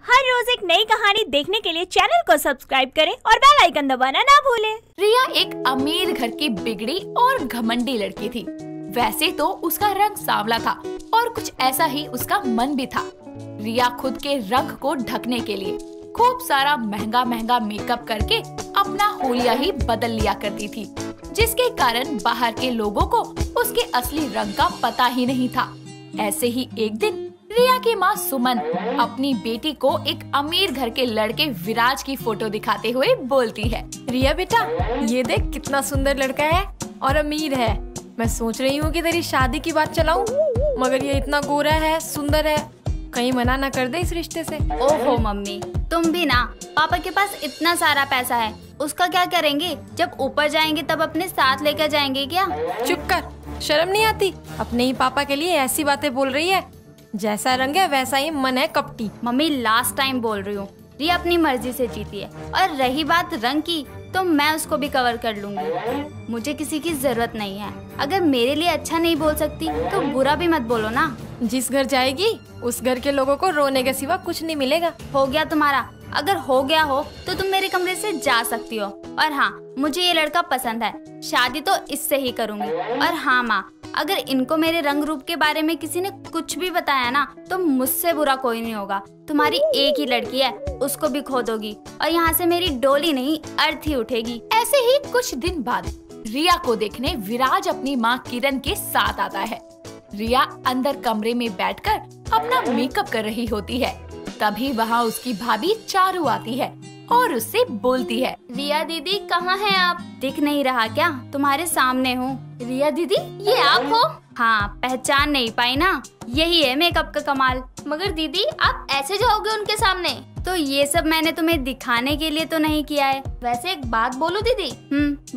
हर रोज एक नई कहानी देखने के लिए चैनल को सब्सक्राइब करें और बेल आइकन दबाना ना भूलें। रिया एक अमीर घर की बिगड़ी और घमंडी लड़की थी। वैसे तो उसका रंग सांवला था और कुछ ऐसा ही उसका मन भी था। रिया खुद के रंग को ढकने के लिए खूब सारा महंगा महंगा मेकअप करके अपना हुलिया ही बदल लिया करती थी, जिसके कारण बाहर के लोगों को उसके असली रंग का पता ही नहीं था। ऐसे ही एक दिन रिया की माँ सुमन अपनी बेटी को एक अमीर घर के लड़के विराज की फोटो दिखाते हुए बोलती है, रिया बेटा, ये देख कितना सुंदर लड़का है और अमीर है। मैं सोच रही हूँ कि तेरी शादी की बात चलाऊं, मगर ये इतना गोरा है, सुंदर है, कहीं मना न कर दे इस रिश्ते से। ओहो मम्मी, तुम भी ना। पापा के पास इतना सारा पैसा है, उसका क्या करेंगे? जब ऊपर जाएंगे तब अपने साथ लेकर जाएंगे क्या? चुप कर, शर्म नहीं आती? अपने ही पापा के लिए ऐसी बातें बोल रही है। जैसा रंग है वैसा ही मन है कपटी। मम्मी लास्ट टाइम बोल रही हूँ, रिया अपनी मर्जी से जीती है। और रही बात रंग की, तो मैं उसको भी कवर कर लूंगी। मुझे किसी की जरूरत नहीं है। अगर मेरे लिए अच्छा नहीं बोल सकती तो बुरा भी मत बोलो ना। जिस घर जाएगी उस घर के लोगों को रोने के सिवा कुछ नहीं मिलेगा। हो गया तुम्हारा। अगर हो गया हो तो तुम मेरे कमरे से जा सकती हो। और हाँ, मुझे ये लड़का पसंद है, शादी तो इससे ही करूंगी। और हाँ माँ, अगर इनको मेरे रंग रूप के बारे में किसी ने कुछ भी बताया ना, तो मुझसे बुरा कोई नहीं होगा। तुम्हारी एक ही लड़की है, उसको भी खो दोगी और यहाँ से मेरी डोली नहीं अर्थी उठेगी। ऐसे ही कुछ दिन बाद रिया को देखने विराज अपनी माँ किरण के साथ आता है। रिया अंदर कमरे में बैठकर अपना मेकअप कर रही होती है। तभी वहाँ उसकी भाभी चारू आती है और उससे बोलती है, रिया दीदी कहाँ हैं आप? दिख नहीं रहा क्या? तुम्हारे सामने हूँ। रिया दीदी, ये आप हो? हाँ, पहचान नहीं पाई ना? यही है मेकअप का कमाल। मगर दीदी, आप ऐसे जाओगे उनके सामने? तो ये सब मैंने तुम्हें दिखाने के लिए तो नहीं किया है। वैसे एक बात बोलूं दीदी?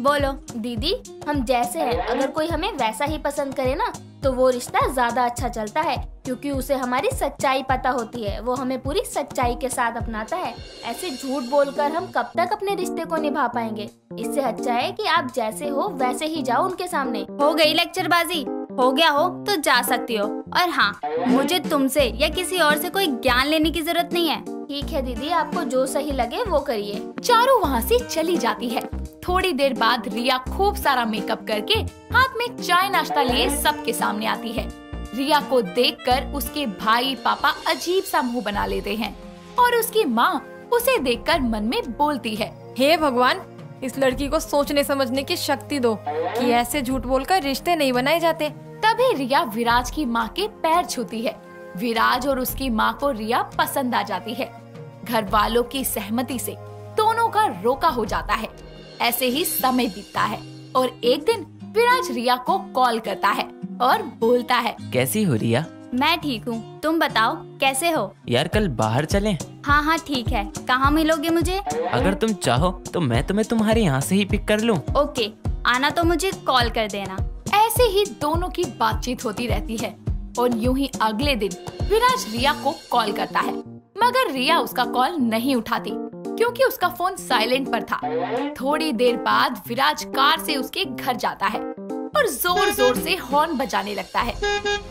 बोलो। दीदी, हम जैसे हैं, अगर कोई हमें वैसा ही पसंद करे ना, तो वो रिश्ता ज्यादा अच्छा चलता है, क्योंकि उसे हमारी सच्चाई पता होती है। वो हमें पूरी सच्चाई के साथ अपनाता है। ऐसे झूठ बोलकर हम कब तक अपने रिश्ते को निभा पाएंगे? इससे अच्छा है कि आप जैसे हो वैसे ही जाओ उनके सामने। हो गई लेक्चरबाजी? हो गया हो तो जा सकती हो। और हाँ, मुझे तुमसे या किसी और से कोई ज्ञान लेने की जरूरत नहीं है। ठीक है दीदी, आपको जो सही लगे वो करिए। चारू वहाँ से चली जाती है। थोड़ी देर बाद रिया खूब सारा मेकअप करके हाथ में चाय नाश्ता लिए सबके सामने आती है। रिया को देखकर उसके भाई पापा अजीब सा मुंह बना लेते हैं और उसकी माँ उसे देखकर मन में बोलती है, हे भगवान, इस लड़की को सोचने समझने की शक्ति दो कि ऐसे झूठ बोलकर रिश्ते नहीं बनाए जाते। तभी रिया विराज की माँ के पैर छूती है। विराज और उसकी माँ को रिया पसंद आ जाती है। घर वालों की सहमति से दोनों का रोका हो जाता है। ऐसे ही समय बीतता है और एक दिन विराज रिया को कॉल करता है और बोलता है, कैसी हो रिया? मैं ठीक हूँ, तुम बताओ कैसे हो? यार कल बाहर चलें? हाँ ठीक है। कहाँ मिलोगे मुझे? अगर तुम चाहो तो मैं तुम्हें तुम्हारे यहाँ से ही पिक कर लूँ। ओके, आना तो मुझे कॉल कर देना। ऐसे ही दोनों की बातचीत होती रहती है और यूं ही अगले दिन विराज रिया को कॉल करता है, मगर रिया उसका कॉल नहीं उठाती क्योंकि उसका फोन साइलेंट पर था। थोड़ी देर बाद विराज कार से उसके घर जाता है और जोर जोर से हॉर्न बजाने लगता है।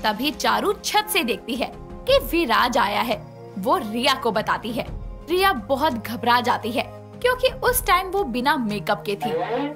तभी चारू छत से देखती है कि विराज आया है। वो रिया को बताती है। रिया बहुत घबरा जाती है क्योंकि उस टाइम वो बिना मेकअप के थी।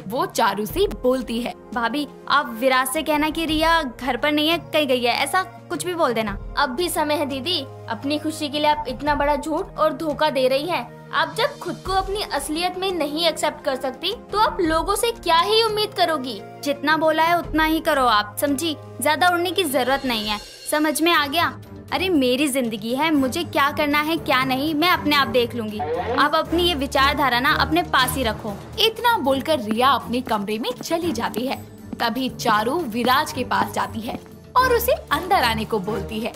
वो चारू से बोलती है, भाभी आप विराज से कहना कि रिया घर पर नहीं है, कहीं गई है, ऐसा कुछ भी बोल देना। अब भी समय है दीदी, अपनी खुशी के लिए आप इतना बड़ा झूठ और धोखा दे रही हैं। आप जब खुद को अपनी असलियत में नहीं एक्सेप्ट कर सकती, तो आप लोगों से क्या ही उम्मीद करोगी? जितना बोला है उतना ही करो आप, समझी? ज्यादा उड़ने की जरूरत नहीं है। समझ में आ गया? अरे मेरी जिंदगी है, मुझे क्या करना है क्या नहीं मैं अपने आप देख लूंगी। आप अपनी ये विचारधारा ना अपने पास ही रखो। इतना बोलकर रिया अपने कमरे में चली जाती है। तभी चारू विराज के पास जाती है और उसे अंदर आने को बोलती है।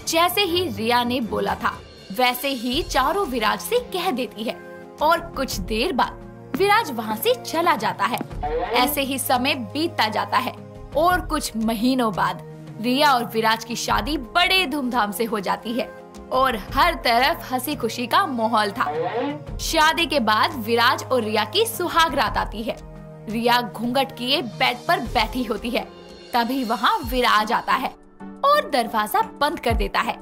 जैसे ही रिया ने बोला था वैसे ही चारू विराज से कह देती है और कुछ देर बाद विराज वहाँ से चला जाता है। ऐसे ही समय बीतता जाता है और कुछ महीनों बाद रिया और विराज की शादी बड़े धूमधाम से हो जाती है और हर तरफ हंसी खुशी का माहौल था। शादी के बाद विराज और रिया की सुहाग रात आती है। रिया घूंघट किए बेड पर बैठी होती है। तभी वहाँ विराज आता है और दरवाजा बंद कर देता है।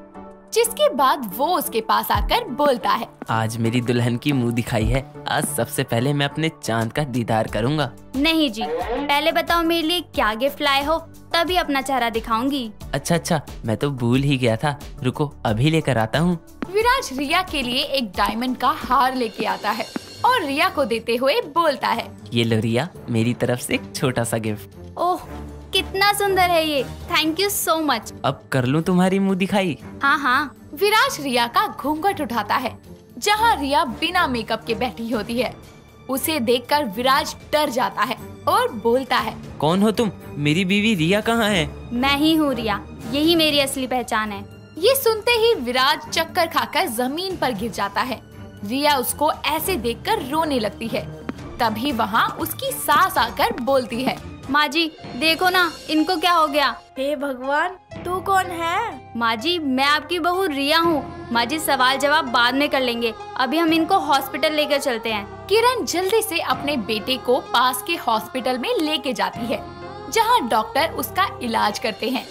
जिसके बाद वो उसके पास आकर बोलता है, आज मेरी दुल्हन की मुंह दिखाई है। आज सबसे पहले मैं अपने चांद का दीदार करूंगा। नहीं जी, पहले बताओ मेरे लिए क्या गिफ्ट लाए हो, तभी अपना चेहरा दिखाऊंगी। अच्छा, मैं तो भूल ही गया था। रुको, अभी लेकर आता हूँ। विराज रिया के लिए एक डायमंड का हार लेके आता है और रिया को देते हुए बोलता है, ये लो रिया, मेरी तरफ से एक छोटा सा गिफ्ट। ओह, कितना सुंदर है ये, थैंक यू सो मच। अब कर लूँ तुम्हारी मुंह दिखाई? हाँ। विराज रिया का घूंघट उठाता है, जहाँ रिया बिना मेकअप के बैठी होती है। उसे देखकर विराज डर जाता है और बोलता है, कौन हो तुम? मेरी बीवी रिया कहाँ है? मैं ही हूँ रिया, यही मेरी असली पहचान है। ये सुनते ही विराज चक्कर खाकर जमीन पर गिर जाता है। रिया उसको ऐसे देखकर रोने लगती है। तभी वहाँ उसकी सास आकर बोलती है, माँ जी देखो ना, इनको क्या हो गया। हे भगवान, तू कौन है? माँ जी, मैं आपकी बहू रिया हूँ। माँ जी, सवाल जवाब बाद में कर लेंगे, अभी हम इनको हॉस्पिटल लेकर चलते हैं। किरण जल्दी से अपने बेटे को पास के हॉस्पिटल में लेके जाती है, जहाँ डॉक्टर उसका इलाज करते हैं।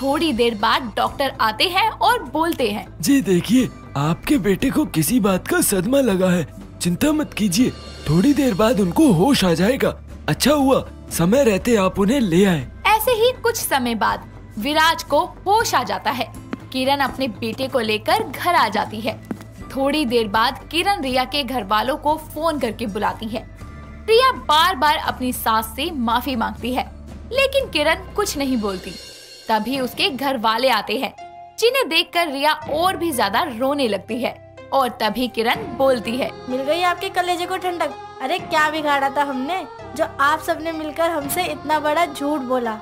थोड़ी देर बाद डॉक्टर आते हैं और बोलते हैं, जी देखिए, आपके बेटे को किसी बात का सदमा लगा है। चिंता मत कीजिए, थोड़ी देर बाद उनको होश आ जाएगा। अच्छा हुआ समय रहते आप उन्हें ले आए। ऐसे ही कुछ समय बाद विराज को होश आ जाता है। किरण अपने बेटे को लेकर घर आ जाती है। थोड़ी देर बाद किरण रिया के घर वालों को फोन करके बुलाती है। रिया बार बार अपनी सास से माफी मांगती है, लेकिन किरण कुछ नहीं बोलती। तभी उसके घर वाले आते हैं, जिन्हें देखकर रिया और भी ज्यादा रोने लगती है। और तभी किरण बोलती है, मिल गई आपके कलेजे को ठंडक। अरे क्या बिगाड़ा था हमने, जो आप सबने मिलकर हमसे इतना बड़ा झूठ बोला।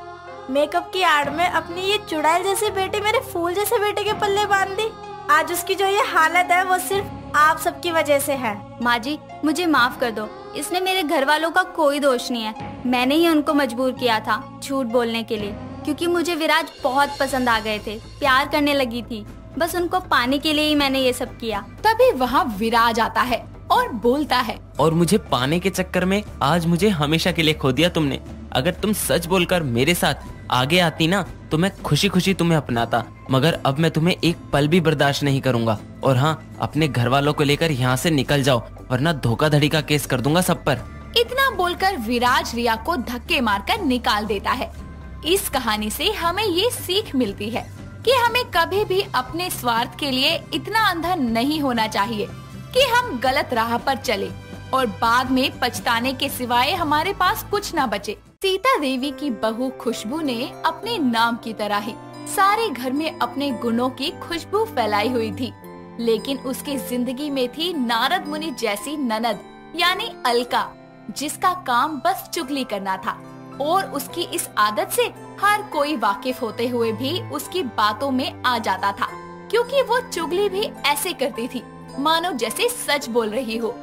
मेकअप की आड़ में अपनी ये चुड़ैल जैसे बेटे, मेरे फूल जैसे बेटे के पल्ले बांध दी। आज उसकी जो ये हालत है वो सिर्फ आप सबकी वजह से है। माँ जी, मुझे माफ कर दो, इसमें मेरे घर वालों का कोई दोष नहीं है। मैंने ही उनको मजबूर किया था झूठ बोलने के लिए, क्योंकि मुझे विराज बहुत पसंद आ गए थे, प्यार करने लगी थी। बस उनको पाने के लिए ही मैंने ये सब किया। तभी वहाँ विराज आता है और बोलता है, और मुझे पाने के चक्कर में आज मुझे हमेशा के लिए खो दिया तुमने। अगर तुम सच बोलकर मेरे साथ आगे आती ना, तो मैं खुशी खुशी तुम्हें अपनाता, मगर अब मैं तुम्हें एक पल भी बर्दाश्त नहीं करूंगा। और हाँ, अपने घर वालों को लेकर यहाँ से निकल जाओ, वरना धोखाधड़ी का केस कर दूंगा सब पर। इतना बोलकर विराज रिया को धक्के मारकर निकाल देता है। इस कहानी से हमें ये सीख मिलती है कि हमें कभी भी अपने स्वार्थ के लिए इतना अंधा नहीं होना चाहिए कि हम गलत राह पर चले और बाद में पछताने के सिवाय हमारे पास कुछ न बचे। सीता देवी की बहू खुशबू ने अपने नाम की तरह ही सारे घर में अपने गुणों की खुशबू फैलाई हुई थी, लेकिन उसकी जिंदगी में थी नारद मुनि जैसी ननद यानी अलका, जिसका काम बस चुगली करना था। और उसकी इस आदत से हर कोई वाकिफ होते हुए भी उसकी बातों में आ जाता था, क्योंकि वो चुगली भी ऐसे करती थी मानो जैसे सच बोल रही हो।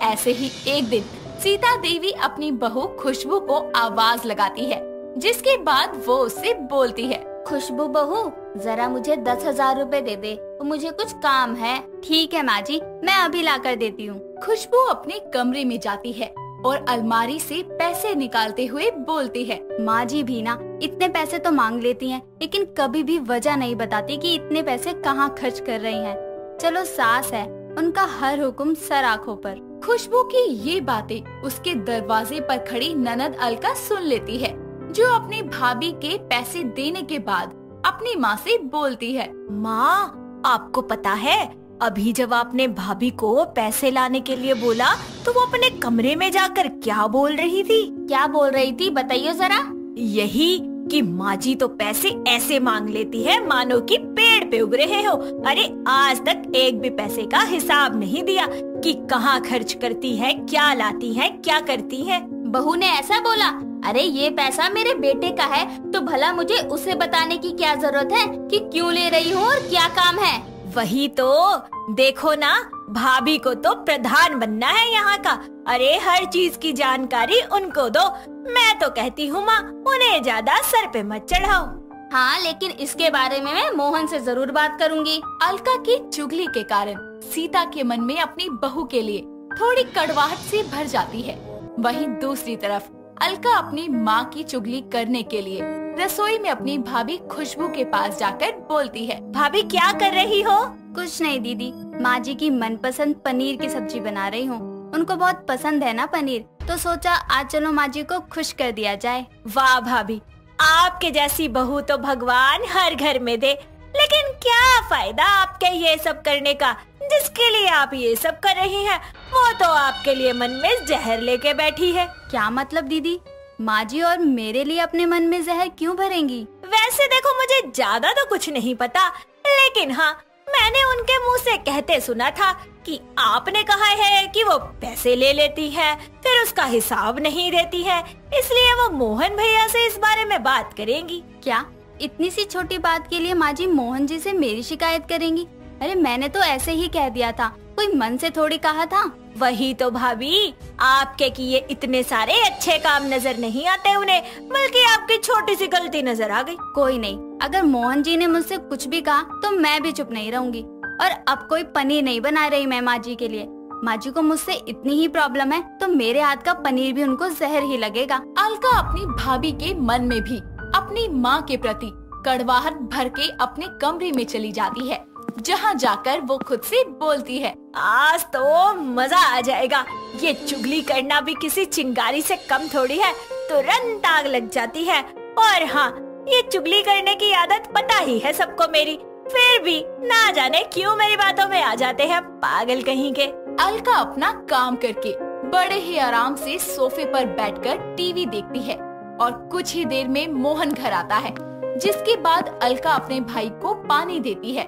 ऐसे ही एक दिन सीता देवी अपनी बहू खुशबू को आवाज लगाती है, जिसके बाद वो उससे बोलती है, खुशबू बहू, जरा मुझे 10,000 रुपए दे दे, मुझे कुछ काम है। ठीक है माँ जी, मैं अभी ला कर देती हूँ। खुशबू अपने कमरे में जाती है और अलमारी से पैसे निकालते हुए बोलती है, माँ जी भी ना इतने पैसे तो मांग लेती हैं, लेकिन कभी भी वजह नहीं बताती कि इतने पैसे कहाँ खर्च कर रही हैं। चलो सास है, उनका हर हुक्म सर आँखों पर। खुशबू की ये बातें उसके दरवाजे पर खड़ी ननद अलका सुन लेती है, जो अपनी भाभी के पैसे देने के बाद अपनी माँ से बोलती है, माँ आपको पता है, अभी जब आपने भाभी को पैसे लाने के लिए बोला तो वो अपने कमरे में जाकर क्या बोल रही थी? क्या बोल रही थी, बताइए जरा। यही कि माँ जी तो पैसे ऐसे मांग लेती है मानो कि पेड़ पे उग रहे हो। अरे आज तक एक भी पैसे का हिसाब नहीं दिया कि कहाँ खर्च करती है, क्या लाती है, क्या करती है। बहू ने ऐसा बोला, अरे ये पैसा मेरे बेटे का है, तो भला मुझे उसे बताने की क्या जरूरत है कि क्यों ले रही हूँ और क्या काम है। वही तो, देखो ना, भाभी को तो प्रधान बनना है यहाँ का। अरे हर चीज की जानकारी उनको दो। मैं तो कहती हूँ माँ, उन्हें ज्यादा सर पे मत चढ़ाओ। हाँ, लेकिन इसके बारे में मैं मोहन से जरूर बात करूँगी। अलका की चुगली के कारण सीता के मन में अपनी बहू के लिए थोड़ी कड़वाहट से भर जाती है। वहीं दूसरी तरफ अलका अपनी माँ की चुगली करने के लिए रसोई में अपनी भाभी खुशबू के पास जाकर बोलती है। भाभी क्या कर रही हो? कुछ नहीं दीदी, माँ जी की मनपसंद पनीर की सब्जी बना रही हूँ। उनको बहुत पसंद है ना पनीर, तो सोचा आज चलो माँ जी को खुश कर दिया जाए। वाह भाभी, आपके जैसी बहू तो भगवान हर घर में दे। लेकिन क्या फायदा आपके ये सब करने का? जिसके लिए आप ये सब कर रही हैं, वो तो आपके लिए मन में जहर लेके बैठी है। क्या मतलब दीदी? माँ जी और मेरे लिए अपने मन में जहर क्यों भरेंगी? वैसे देखो, मुझे ज्यादा तो कुछ नहीं पता, लेकिन हाँ, मैंने उनके मुंह से कहते सुना था कि आपने कहा है कि वो पैसे ले लेती है, फिर उसका हिसाब नहीं देती है, इसलिए वो मोहन भैया से इस बारे में बात करेंगी। क्या इतनी सी छोटी बात के लिए माँ जी मोहन जी से मेरी शिकायत करेंगी? अरे मैंने तो ऐसे ही कह दिया था, कोई मन से थोड़ी कहा था। वही तो भाभी, आपके किए इतने सारे अच्छे काम नजर नहीं आते उन्हें, बल्कि आपकी छोटी सी गलती नजर आ गई। कोई नहीं, अगर मोहन जी ने मुझसे कुछ भी कहा तो मैं भी चुप नहीं रहूंगी। और अब कोई पनीर नहीं बना रही मैं माँ जी के लिए। माँ जी को मुझसे इतनी ही प्रॉब्लम है तो मेरे हाथ का पनीर भी उनको जहर ही लगेगा। अलका अपनी भाभी के मन में भी अपनी माँ के प्रति कड़वाहट भर के अपने कमरे में चली जाती है, जहाँ जाकर वो खुद से बोलती है, आज तो मजा आ जाएगा। ये चुगली करना भी किसी चिंगारी से कम थोड़ी है, तुरंत आग लग जाती है। और हाँ, ये चुगली करने की आदत पता ही है सबको मेरी, फिर भी ना जाने क्यों मेरी बातों में आ जाते हैं पागल कहीं के। अलका अपना काम करके बड़े ही आराम से सोफे पर बैठकर टीवी देखती है और कुछ ही देर में मोहन घर आता है, जिसके बाद अलका अपने भाई को पानी देती है।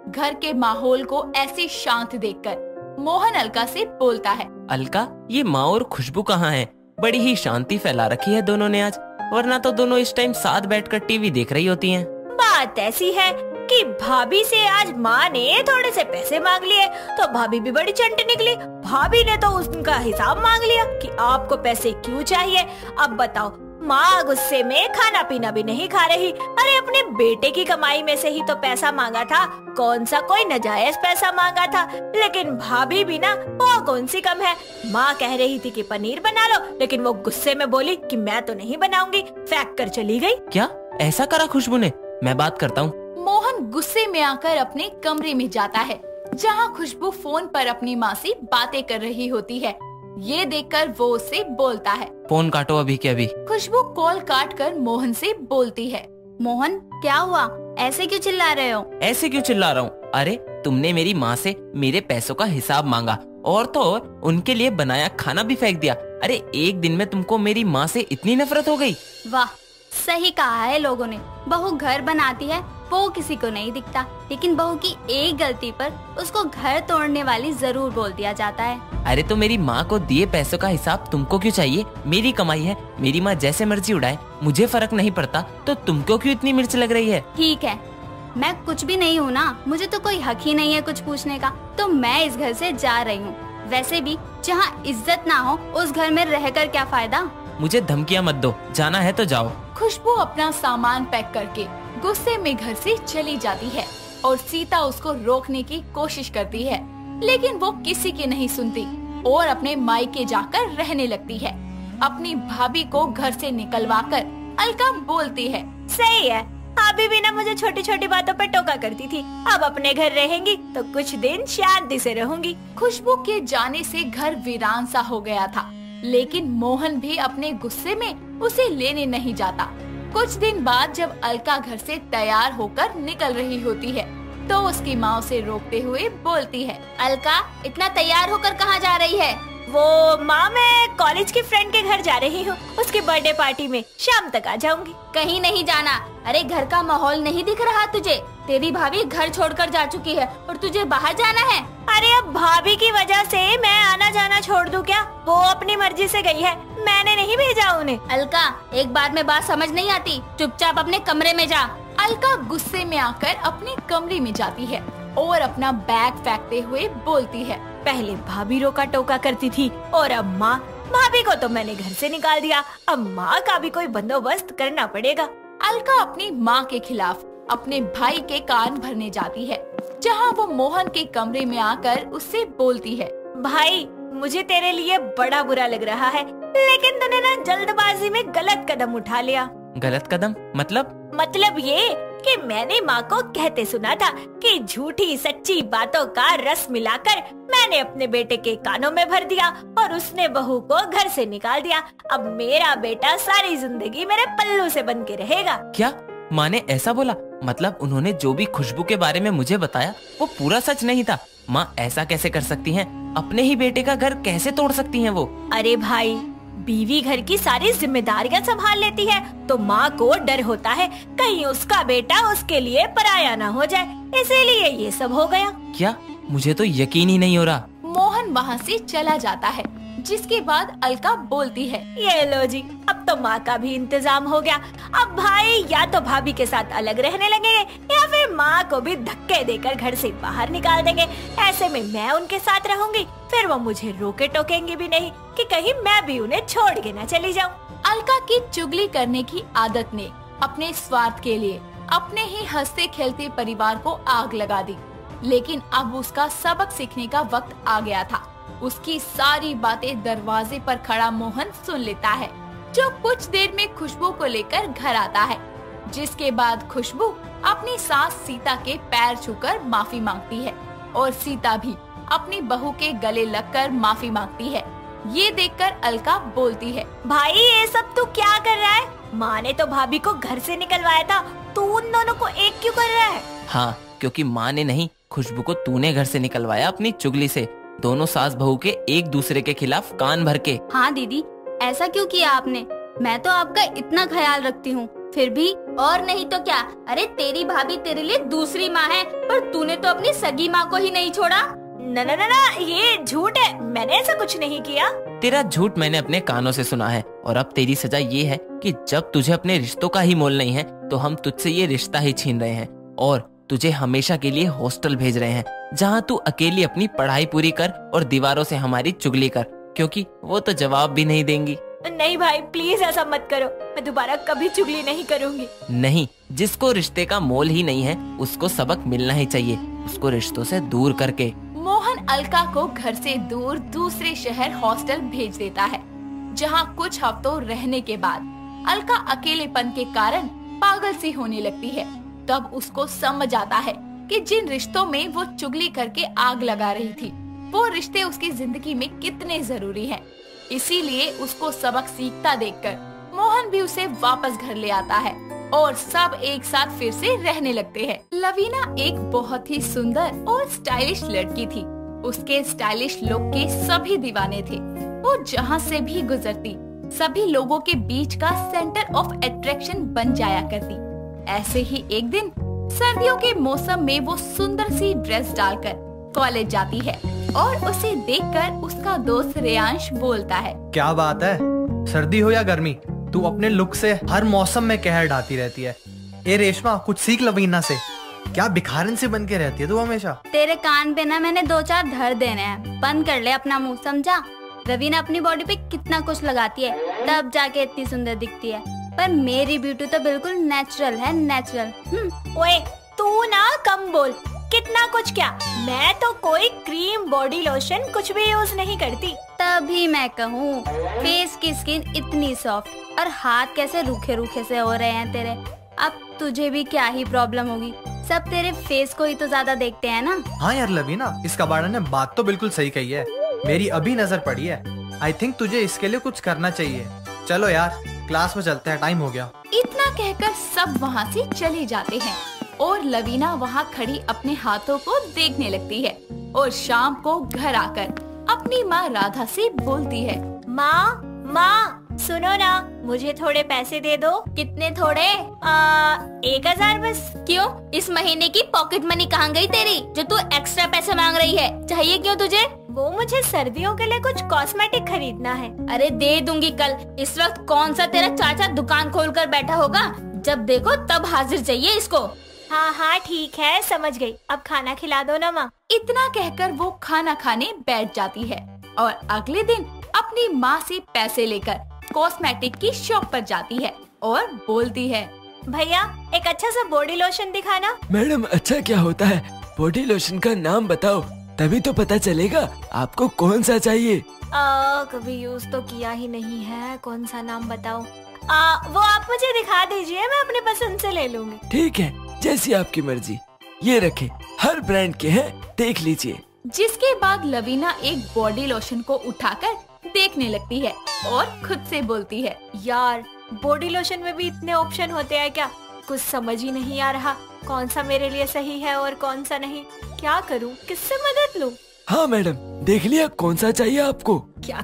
घर के माहौल को ऐसे शांत देखकर मोहन अलका से बोलता है, अलका, ये माँ और खुशबू कहाँ हैं? बड़ी ही शांति फैला रखी है दोनों ने आज, वरना तो दोनों इस टाइम साथ बैठकर टीवी देख रही होती हैं। बात ऐसी है कि भाभी से आज माँ ने थोड़े से पैसे मांग लिए, तो भाभी भी बड़ी चंट निकली। भाभी ने तो उनका हिसाब मांग लिया कि आपको पैसे क्यों चाहिए। अब बताओ, माँ गुस्से में खाना पीना भी नहीं खा रही। अरे अपने बेटे की कमाई में से ही तो पैसा मांगा था, कौन सा कोई नाजायज पैसा मांगा था। लेकिन भाभी भी ना, वो कौन सी कम है। माँ कह रही थी कि पनीर बना लो, लेकिन वो गुस्से में बोली कि मैं तो नहीं बनाऊंगी, फेंक कर चली गई। क्या ऐसा करा खुशबू ने? मैं बात करता हूँ। मोहन गुस्से में आकर अपने कमरे में जाता है, जहाँ खुशबू फोन पर अपनी माँ से बातें कर रही होती है। ये देखकर वो उससे बोलता है, फोन काटो अभी के अभी। खुशबू कॉल काट कर मोहन से बोलती है, मोहन क्या हुआ? ऐसे क्यों चिल्ला रहे हो? ऐसे क्यों चिल्ला रहा हूँ? अरे तुमने मेरी माँ से मेरे पैसों का हिसाब मांगा, और तो और उनके लिए बनाया खाना भी फेंक दिया। अरे एक दिन में तुमको मेरी माँ से इतनी नफरत हो गई? वाह, सही कहा है लोगों ने। बहू घर बनाती है वो किसी को नहीं दिखता, लेकिन बहू की एक गलती पर उसको घर तोड़ने वाली जरूर बोल दिया जाता है। अरे तो मेरी माँ को दिए पैसों का हिसाब तुमको क्यों चाहिए? मेरी कमाई है, मेरी माँ जैसे मर्जी उड़ाए, मुझे फर्क नहीं पड़ता। तो तुमको क्यों इतनी मिर्च लग रही है? ठीक है, मैं कुछ भी नहीं हूँ ना, मुझे तो कोई हक ही नहीं है कुछ पूछने का, तो मैं इस घर से जा रही हूँ। वैसे भी जहाँ इज्जत ना हो उस घर में रहकर क्या फायदा। मुझे धमकियाँ मत दो, जाना है तो जाओ। खुशबू अपना सामान पैक करके गुस्से में घर से चली जाती है और सीता उसको रोकने की कोशिश करती है, लेकिन वो किसी की नहीं सुनती और अपने मायके जाकर रहने लगती है। अपनी भाभी को घर से निकलवाकर अलका बोलती है, सही है, भाभी भी ना मुझे छोटी छोटी बातों पर टोका करती थी, अब अपने घर रहेंगी तो कुछ दिन शांति से रहूंगी। खुशबू के जाने से घर वीरान सा हो गया था, लेकिन मोहन भी अपने गुस्से में उसे लेने नहीं जाता। कुछ दिन बाद जब अलका घर से तैयार होकर निकल रही होती है, तो उसकी माँ उसे रोकते हुए बोलती है, अलका इतना तैयार होकर कहाँ जा रही है? वो माँ, मैं कॉलेज की फ्रेंड के घर जा रही हूँ, उसकी बर्थडे पार्टी में, शाम तक आ जाऊंगी। कहीं नहीं जाना। अरे घर का माहौल नहीं दिख रहा तुझे? तेरी भाभी घर छोड़कर जा चुकी है और तुझे बाहर जाना है। अरे अब भाभी की वजह से मैं आना जाना छोड़ दूं क्या? वो अपनी मर्जी से गई है, मैंने नहीं भेजा उन्हें। अलका एक बार में बात समझ नहीं आती, चुपचाप अपने कमरे में जा। अलका गुस्से में आकर अपने कमरे में जाती है और अपना बैग फेंकते हुए बोलती है, पहले भाभी रोका टोका करती थी और अब माँ। भाभी को तो मैंने घर से निकाल दिया, अब माँ का भी कोई बंदोबस्त करना पड़ेगा। अलका अपनी माँ के खिलाफ अपने भाई के कान भरने जाती है, जहाँ वो मोहन के कमरे में आकर उससे बोलती है, भाई मुझे तेरे लिए बड़ा बुरा लग रहा है, लेकिन तूने ना जल्दबाजी में गलत कदम उठा लिया। गलत कदम मतलब ये कि मैंने माँ को कहते सुना था कि झूठी सच्ची बातों का रस मिलाकर मैंने अपने बेटे के कानों में भर दिया और उसने बहू को घर से निकाल दिया। अब मेरा बेटा सारी जिंदगी मेरे पल्लू से बन के रहेगा। क्या माँ ने ऐसा बोला? मतलब उन्होंने जो भी खुशबू के बारे में मुझे बताया वो पूरा सच नहीं था? माँ ऐसा कैसे कर सकती हैं? अपने ही बेटे का घर कैसे तोड़ सकती हैं वो? अरे भाई, बीवी घर की सारी जिम्मेदारियां संभाल लेती है तो माँ को डर होता है कहीं उसका बेटा उसके लिए पराया ना हो जाए, इसीलिए ये सब हो गया। क्या? मुझे तो यकीन ही नहीं हो रहा। मोहन वहाँ से चला जाता है, जिसके बाद अलका बोलती है, ये लो जी, अब तो माँ का भी इंतजाम हो गया। अब भाई या तो भाभी के साथ अलग रहने लगेंगे या फिर माँ को भी धक्के देकर घर से बाहर निकाल देंगे। ऐसे में मैं उनके साथ रहूंगी, फिर वो मुझे रोके टोकेंगे भी नहीं कि कहीं मैं भी उन्हें छोड़ के न चली जाऊँ। अलका की चुगली करने की आदत ने अपने स्वार्थ के लिए अपने ही हंसते खेलते परिवार को आग लगा दी, लेकिन अब उसका सबक सीखने का वक्त आ गया था। उसकी सारी बातें दरवाजे पर खड़ा मोहन सुन लेता है, जो कुछ देर में खुशबू को लेकर घर आता है, जिसके बाद खुशबू अपनी सास सीता के पैर छूकर माफी मांगती है और सीता भी अपनी बहू के गले लगकर माफी मांगती है। ये देखकर अलका बोलती है, भाई ये सब तू क्या कर रहा है? माँ ने तो भाभी को घर से निकलवाया था, तू उन दोनों को एक क्यों कर रहा है? हाँ, क्योंकि माँ ने नहीं, खुशबू को तूने घर से निकलवाया अपनी चुगली से। दोनों सास बहू के एक दूसरे के खिलाफ कान भर के। हाँ दीदी, ऐसा क्यों किया आपने? मैं तो आपका इतना ख्याल रखती हूँ, फिर भी। और नहीं तो क्या, अरे तेरी भाभी तेरे लिए दूसरी माँ है, पर तूने तो अपनी सगी माँ को ही नहीं छोड़ा। ना ना ना ना, ये झूठ है, मैंने ऐसा कुछ नहीं किया। तेरा झूठ मैंने अपने कानों से सुना है और अब तेरी सजा ये है कि जब तुझे अपने रिश्तों का ही मोल नहीं है तो हम तुझसे ये रिश्ता ही छीन रहे हैं और तुझे हमेशा के लिए हॉस्टल भेज रहे हैं, जहाँ तू अकेली अपनी पढ़ाई पूरी कर और दीवारों से हमारी चुगली कर, क्योंकि वो तो जवाब भी नहीं देंगी। नहीं भाई, प्लीज ऐसा मत करो, मैं दोबारा कभी चुगली नहीं करूँगी। नहीं, जिसको रिश्ते का मोल ही नहीं है उसको सबक मिलना ही चाहिए, उसको रिश्तों से दूर करके। मोहन अलका को घर से दूर दूसरे शहर हॉस्टल भेज देता है, जहाँ कुछ हफ्तों रहने के बाद अलका अकेलेपन के कारण पागल सी होने लगती है। तब उसको समझ आता है कि जिन रिश्तों में वो चुगली करके आग लगा रही थी, वो रिश्ते उसकी जिंदगी में कितने जरूरी हैं। इसीलिए उसको सबक सीखता देखकर मोहन भी उसे वापस घर ले आता है और सब एक साथ फिर से रहने लगते हैं। लवीना एक बहुत ही सुंदर और स्टाइलिश लड़की थी। उसके स्टाइलिश लुक के सभी दीवाने थे। वो जहाँ से भी गुजरती सभी लोगों के बीच का सेंटर ऑफ अट्रैक्शन बन जाया करती। ऐसे ही एक दिन सर्दियों के मौसम में वो सुंदर सी ड्रेस डालकर कॉलेज जाती है और उसे देखकर उसका दोस्त रेयांश बोलता है, क्या बात है, सर्दी हो या गर्मी, तू अपने लुक से हर मौसम में कहर ढाती रहती है। ए रेशमा, कुछ सीख लवीना से, क्या भिखारन से बन के रहती है तू हमेशा। तेरे कान पे ना मैंने 2-4 धर देने हैं, बंद कर ले अपना मुंह, समझा? रवीना अपनी बॉडी पे कितना कुछ लगाती है, तब जाके इतनी सुंदर दिखती है, पर मेरी ब्यूटी तो बिल्कुल नेचुरल है, नेचुरल। ओए तू ना कम बोल, कितना कुछ क्या, मैं तो कोई क्रीम बॉडी लोशन कुछ भी यूज नहीं करती। तभी मैं कहूँ, फेस की स्किन इतनी सॉफ्ट और हाथ कैसे रूखे रूखे से हो रहे हैं तेरे। अब तुझे भी क्या ही प्रॉब्लम होगी, सब तेरे फेस को ही तो ज्यादा देखते हैं ना। हाँ यार लवीना, इस कबाड़ा ने बात तो बिल्कुल सही कही है, मेरी अभी नजर पड़ी है। आई थिंक तुझे इसके लिए कुछ करना चाहिए। चलो यार, क्लास में चलते हैं, टाइम हो गया। इतना कहकर सब वहाँ से चले जाते हैं और लवीना वहाँ खड़ी अपने हाथों को देखने लगती है और शाम को घर आकर अपनी माँ राधा से बोलती है, माँ सुनो ना, मुझे थोड़े पैसे दे दो। कितने थोड़े? 1000 बस। क्यों, इस महीने की पॉकेट मनी कहाँ गई तेरी, जो तू एक्स्ट्रा पैसे मांग रही है? चाहिए क्यों तुझे? वो मुझे सर्दियों के लिए कुछ कॉस्मेटिक खरीदना है। अरे दे दूंगी कल। इस वक्त कौन सा तेरा चाचा दुकान खोल कर बैठा होगा, जब देखो तब हाजिर चाहिए इसको। हाँ ठीक है, समझ गई, अब खाना खिला दो ना माँ। इतना कहकर वो खाना खाने बैठ जाती है और अगले दिन अपनी माँ से पैसे लेकर कॉस्मेटिक की शॉप पर जाती है और बोलती है, भैया एक अच्छा सा बॉडी लोशन दिखाना। मैडम, अच्छा क्या होता है? बॉडी लोशन का नाम बताओ, तभी तो पता चलेगा आपको कौन सा चाहिए। कभी यूज तो किया ही नहीं है, कौन सा नाम बताओ? वो आप मुझे दिखा दीजिए, मैं अपने पसंद से ले लूंगी। ठीक है, जैसी आपकी मर्जी। ये रखे, हर ब्रांड के हैं, देख लीजिए। जिसके बाद लवीना एक बॉडी लोशन को उठाकर देखने लगती है और खुद से बोलती है, यार बॉडी लोशन में भी इतने ऑप्शन होते हैं क्या? कुछ समझ ही नहीं आ रहा कौन सा मेरे लिए सही है और कौन सा नहीं। क्या करूं, किससे मदद लूं? हाँ मैडम, देख लिया कौन सा चाहिए आपको? क्या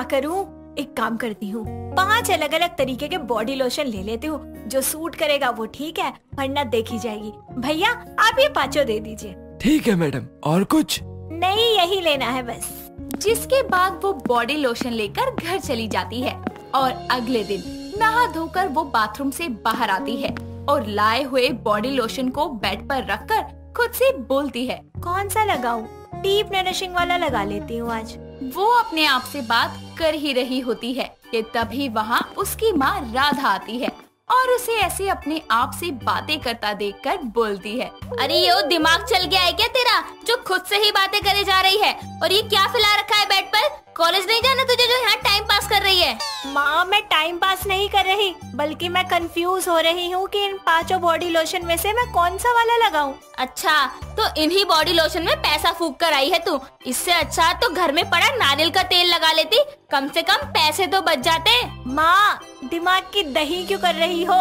करूं? एक काम करती हूँ, 5 अलग अलग तरीके के बॉडी लोशन ले लेती हूँ। जो सूट करेगा वो ठीक है, वरना देखी जाएगी। भैया आप ये 5 दे दीजिए। ठीक है मैडम, और कुछ? नहीं, यही लेना है बस। जिसके बाद वो बॉडी लोशन लेकर घर चली जाती है और अगले दिन नहा धोकर वो बाथरूम से बाहर आती है और लाए हुए बॉडी लोशन को बेड पर रखकर खुद से बोलती है, कौन सा लगाऊं? डीप नरिशिंग वाला लगा लेती हूँ आज। वो अपने आप से बात कर ही रही होती है कि तभी वहाँ उसकी माँ राधा आती है और उसे ऐसे अपने आप से बातें करता देखकर बोलती है, अरे ये दिमाग चल गया है क्या तेरा, जो खुद से ही बातें करे जा रही है? और ये क्या फैला रखा है बेड पर? कॉलेज नहीं जाना तुझे जो यहाँ टाइम पास कर रही है? माँ मैं टाइम पास नहीं कर रही, बल्कि मैं कंफ्यूज हो रही हूँ कि इन 5 बॉडी लोशन में से मैं कौन सा वाला लगाऊं। अच्छा, तो इन्हीं बॉडी लोशन में पैसा फूक कर आई है तू? इससे अच्छा तो घर में पड़ा नारियल का तेल लगा लेती, कम से कम पैसे तो बच जाते। माँ दिमाग की दही क्यों कर रही हो?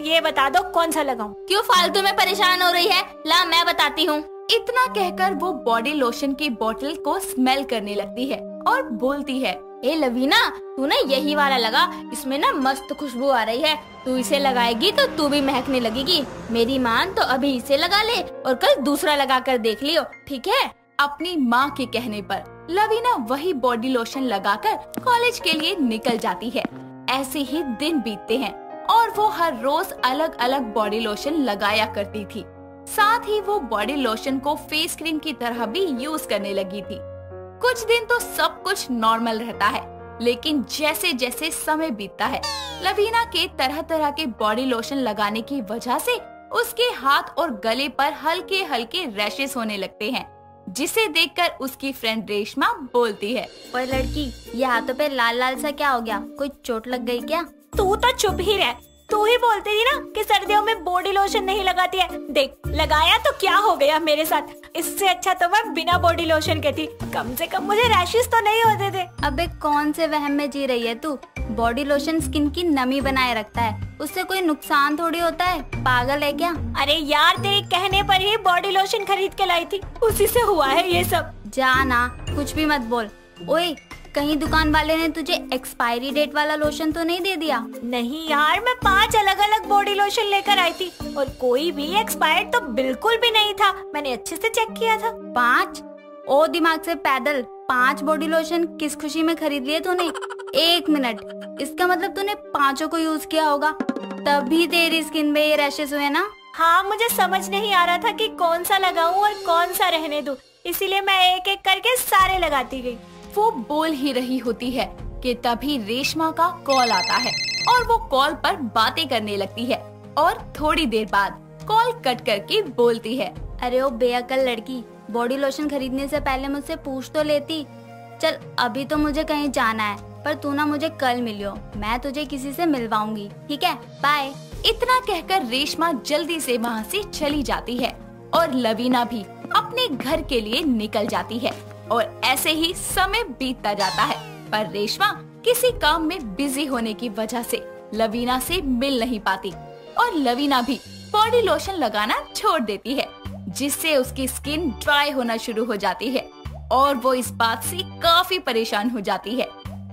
ये बता दो कौन सा लगाऊं? क्यों फालतू में परेशान हो रही है? ला मैं बताती हूँ। इतना कहकर वो बॉडी लोशन की बोतल को स्मेल करने लगती है और बोलती है, ए लवीना, तू ना यही वाला लगा, इसमें ना मस्त खुशबू आ रही है। तू इसे लगाएगी तो तू भी महकने लगेगी। मेरी मान तो अभी इसे लगा ले और कल दूसरा लगा कर देख लियो, ठीक है? अपनी माँ के कहने पर लवीना वही बॉडी लोशन लगाकर कॉलेज के लिए निकल जाती है। ऐसे ही दिन बीतते हैं और वो हर रोज अलग अलग बॉडी लोशन लगाया करती थी। साथ ही वो बॉडी लोशन को फेस क्रीम की तरह भी यूज करने लगी थी। कुछ दिन तो सब कुछ नॉर्मल रहता है, लेकिन जैसे जैसे समय बीतता है, लवीना के तरह तरह के बॉडी लोशन लगाने की वजह से उसके हाथ और गले पर हल्के हल्के रैशेस होने लगते हैं, जिसे देखकर उसकी फ्रेंड रेशमा बोलती है, ओए लड़की, ये हाथों पे लाल लाल सा क्या हो गया? कोई चोट लग गई क्या? तू तो चुप ही रह। तू ही बोलती थी ना कि सर्दियों में बॉडी लोशन नहीं लगाती है। देख लगाया तो क्या हो गया मेरे साथ। इससे अच्छा तो मैं बिना बॉडी लोशन के थी, कम से कम मुझे रैशेस तो नहीं होते थे। अबे कौन से वहम में जी रही है तू? बॉडी लोशन स्किन की नमी बनाए रखता है, उससे कोई नुकसान थोड़ी होता है। पागल है क्या? अरे यार तेरे कहने पर ही बॉडी लोशन खरीद के लाई थी, उसी से हुआ है ये सब। जाना कुछ भी मत बोल। ओए कहीं दुकान वाले ने तुझे एक्सपायरी डेट वाला लोशन तो नहीं दे दिया? नहीं यार, मैं 5 अलग अलग बॉडी लोशन लेकर आई थी और कोई भी एक्सपायर्ड तो बिल्कुल भी नहीं था। मैंने अच्छे से चेक किया था। 5? ओ दिमाग से पैदल, 5 बॉडी लोशन किस खुशी में खरीद लिए तूने? 1 मिनट, इसका मतलब तूने 5 को यूज किया होगा, तभी तेरी स्किन में ये रैशेस हुए ना? हाँ, मुझे समझ नहीं आ रहा था कि कौन सा लगाऊं और कौन सा रहने दूं, इसीलिए मैं एक एक करके सारे लगाती गई। वो बोल ही रही होती है कि तभी रेशमा का कॉल आता है और वो कॉल पर बातें करने लगती है और थोड़ी देर बाद कॉल कट करके बोलती है, अरे ओ बेअकल लड़की, बॉडी लोशन खरीदने से पहले मुझसे पूछ तो लेती। चल अभी तो मुझे कहीं जाना है, पर तू ना मुझे कल मिलियो, मैं तुझे किसी से मिलवाऊंगी, ठीक है? बाय। इतना कहकर रेशमा जल्दी से वहाँ से चली जाती है और लवीना भी अपने घर के लिए निकल जाती है और ऐसे ही समय बीतता जाता है। पर रेशमा किसी काम में बिजी होने की वजह से लवीना से मिल नहीं पाती और लवीना भी बॉडी लोशन लगाना छोड़ देती है, जिससे उसकी स्किन ड्राई होना शुरू हो जाती है और वो इस बात से काफी परेशान हो जाती है।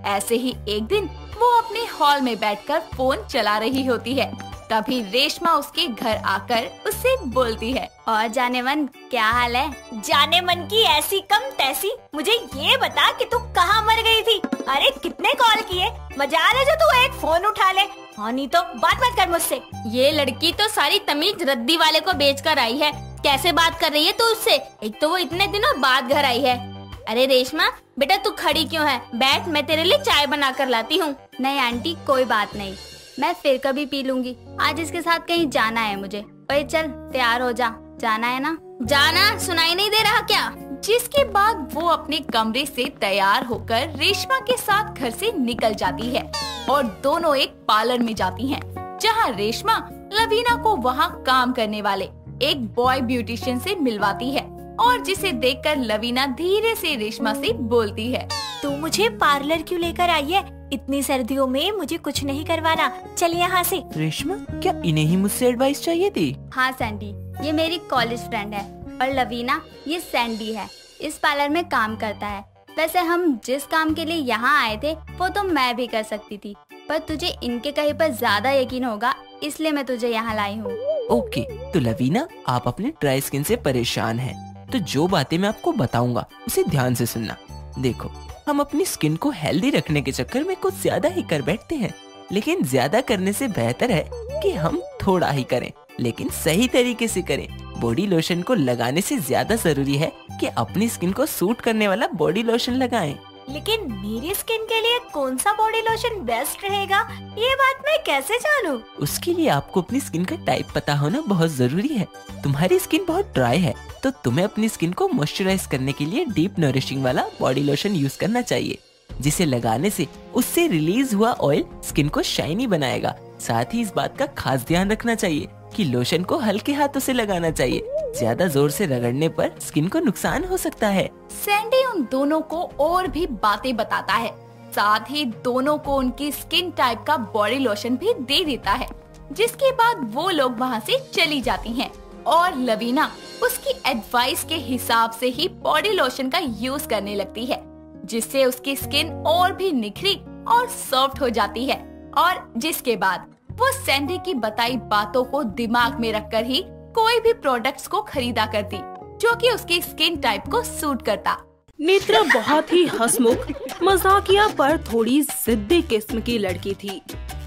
ऐसे ही एक दिन वो अपने हॉल में बैठकर फोन चला रही होती है, तभी रेशमा उसके घर आकर उससे बोलती है, और जाने मन क्या हाल है? जाने मन की ऐसी कम तैसी, मुझे ये बता कि तू कहाँ मर गई थी? अरे कितने कॉल किए, मजाल है जो तू एक फोन उठा ले। हाँ नहीं तो बात मत कर मुझसे। ये लड़की तो सारी तमीज रद्दी वाले को बेच कर आई है। कैसे बात कर रही है तू उससे? एक तो वो इतने दिनों बाद घर आई है। अरे रेशमा बेटा तू खड़ी क्यों है? बैठ, मैं तेरे लिए चाय बना कर लाती हूँ। नहीं आंटी कोई बात नहीं, मैं फिर कभी पी लूंगी, आज इसके साथ कहीं जाना है मुझे। पर चल तैयार हो जा, जाना है ना? जाना सुनाई नहीं दे रहा क्या? जिसके बाद वो अपने कमरे से तैयार होकर रेशमा के साथ घर से निकल जाती है। और दोनों एक पार्लर में जाती हैं, जहां रेशमा लवीना को वहां काम करने वाले एक बॉय ब्यूटिशियन से मिलवाती है और जिसे देखकर लवीना धीरे से रेशमा से बोलती है, तू मुझे पार्लर क्यों लेकर आई है? इतनी सर्दियों में मुझे कुछ नहीं करवाना, चल यहाँ से। रेशमा, क्या इन्हें ही मुझसे एडवाइस चाहिए थी? हाँ सैंडी, ये मेरी कॉलेज फ्रेंड है और लवीना ये सैंडी है, इस पार्लर में काम करता है। वैसे हम जिस काम के लिए यहाँ आए थे वो तो मैं भी कर सकती थी, पर तुझे इनके कहीं पर ज्यादा यकीन होगा, इसलिए मैं तुझे यहाँ लाई हूँ। ओके, तो लवीना, आप अपने ड्राई स्किन से परेशान हैं, तो जो बातें मैं आपको बताऊंगा उसे ध्यान से सुनना। देखो, हम अपनी स्किन को हेल्दी रखने के चक्कर में कुछ ज्यादा ही कर बैठते हैं, लेकिन ज्यादा करने से बेहतर है कि हम थोड़ा ही करें, लेकिन सही तरीके से करें। बॉडी लोशन को लगाने से ज्यादा जरूरी है कि अपनी स्किन को सूट करने वाला बॉडी लोशन लगाएं। लेकिन मेरी स्किन के लिए कौन सा बॉडी लोशन बेस्ट रहेगा, ये बात मैं कैसे जानूं? उसके लिए आपको अपनी स्किन का टाइप पता होना बहुत जरूरी है। तुम्हारी स्किन बहुत ड्राई है, तो तुम्हें अपनी स्किन को मॉइस्चराइज करने के लिए डीप नरिशिंग वाला बॉडी लोशन यूज करना चाहिए, जिसे लगाने से उससे रिलीज हुआ ऑयल स्किन को शाइनी बनाएगा। साथ ही इस बात का खास ध्यान रखना चाहिए कि लोशन को हल्के हाथों से लगाना चाहिए, ज्यादा जोर से रगड़ने पर स्किन को नुकसान हो सकता है। सैंडी उन दोनों को और भी बातें बताता है, साथ ही दोनों को उनकी स्किन टाइप का बॉडी लोशन भी दे देता है, जिसके बाद वो लोग वहाँ से चली जाती हैं और लवीना उसकी एडवाइस के हिसाब से ही बॉडी लोशन का यूज करने लगती है, जिससे उसकी स्किन और भी निखरी और सॉफ्ट हो जाती है और जिसके बाद वो सैंडी की बताई बातों को दिमाग में रखकर ही कोई भी प्रोडक्ट्स को खरीदा करती जो कि उसकी स्किन टाइप को सूट करता। नेत्रा बहुत ही हंसमुख, मजाकिया पर थोड़ी जिद्दी किस्म की लड़की थी,